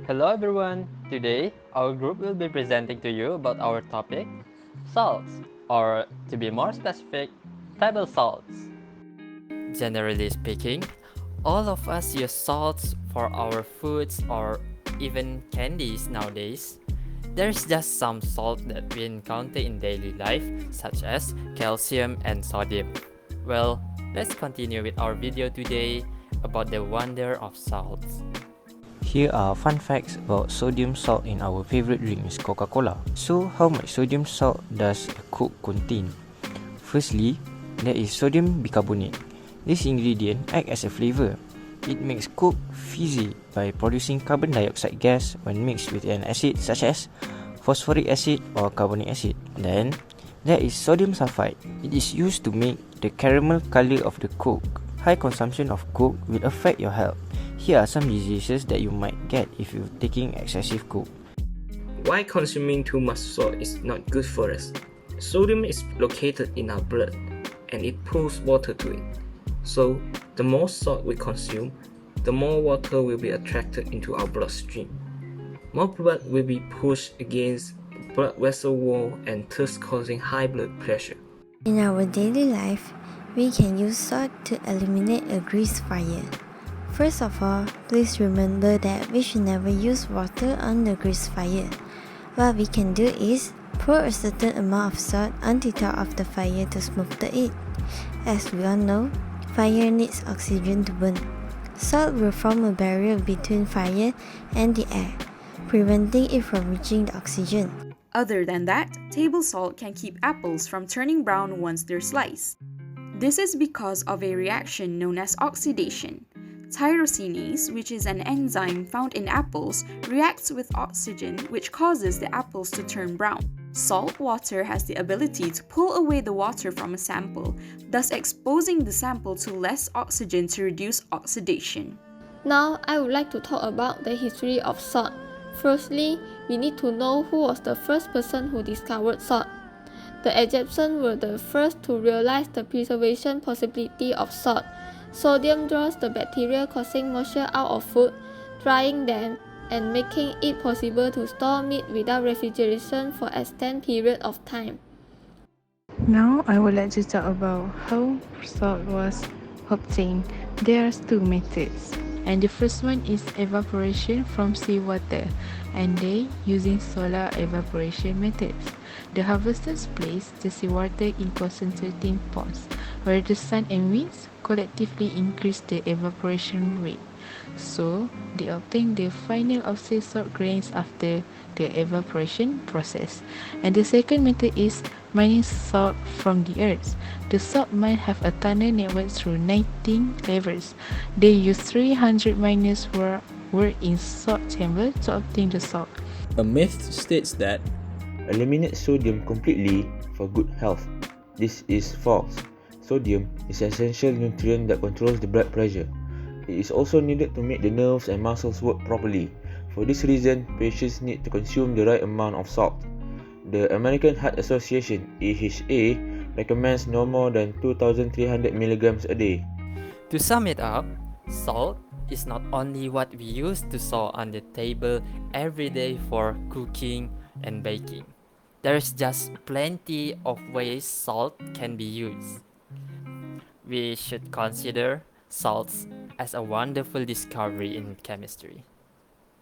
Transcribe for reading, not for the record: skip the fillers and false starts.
Hello everyone! Today, our group will be presenting to you about our topic, salts, or to be more specific, table salts. Generally speaking, all of us use salts for our foods or even candies nowadays. There's just some salt that we encounter in daily life, such as calcium and sodium. Well, let's continue with our video today about the wonder of salts. Here are fun facts about sodium salt in our favorite drinks, Coca-Cola. So, how much sodium salt does a Coke contain? Firstly, there is sodium bicarbonate. This ingredient acts as a flavor. It makes Coke fizzy by producing carbon dioxide gas when mixed with an acid such as phosphoric acid or carbonic acid. Then, there is sodium sulfite. It is used to make the caramel color of the Coke. High consumption of Coke will affect your health. Here are some diseases that you might get if you're taking excessive Coke. Why consuming too much salt is not good for us? Sodium is located in our blood and it pulls water to it. So, the more salt we consume, the more water will be attracted into our bloodstream. More blood will be pushed against the blood vessel wall and thus causing high blood pressure. In our daily life, we can use salt to eliminate a grease fire. First of all, please remember that we should never use water on the grease fire. What we can do is pour a certain amount of salt on the top of the fire to smother it. As we all know, fire needs oxygen to burn. Salt will form a barrier between fire and the air, preventing it from reaching the oxygen. Other than that, table salt can keep apples from turning brown once they're sliced. This is because of a reaction known as oxidation. Tyrosinase, which is an enzyme found in apples, reacts with oxygen, which causes the apples to turn brown. Salt water has the ability to pull away the water from a sample, thus exposing the sample to less oxygen to reduce oxidation. Now, I would like to talk about the history of salt. Firstly, we need to know who was the first person who discovered salt. The Egyptians were the first to realize the preservation possibility of salt. Sodium draws the bacteria causing moisture out of food, drying them, and making it possible to store meat without refrigeration for an extended period of time. Now I would like to talk about how salt was obtained. There are two methods, and the first one is evaporation from seawater, and they using solar evaporation methods. The harvesters place the seawater in concentrating pots, where the sun and winds collectively increase the evaporation rate. So, they obtain the final offset salt grains after the evaporation process. And the second method is mining salt from the earth. The salt mine have a tunnel network through 19 levels. They use 300 miners who work in salt chamber to obtain the salt. A myth states that eliminate sodium completely for good health. This is false. Sodium is an essential nutrient that controls the blood pressure. It is also needed to make the nerves and muscles work properly. For this reason, patients need to consume the right amount of salt. The American Heart Association (AHA) recommends no more than 2,300 milligrams a day. To sum it up, salt is not only what we use to saw on the table every day for cooking and baking. There's just plenty of ways salt can be used. We should consider salts as a wonderful discovery in chemistry.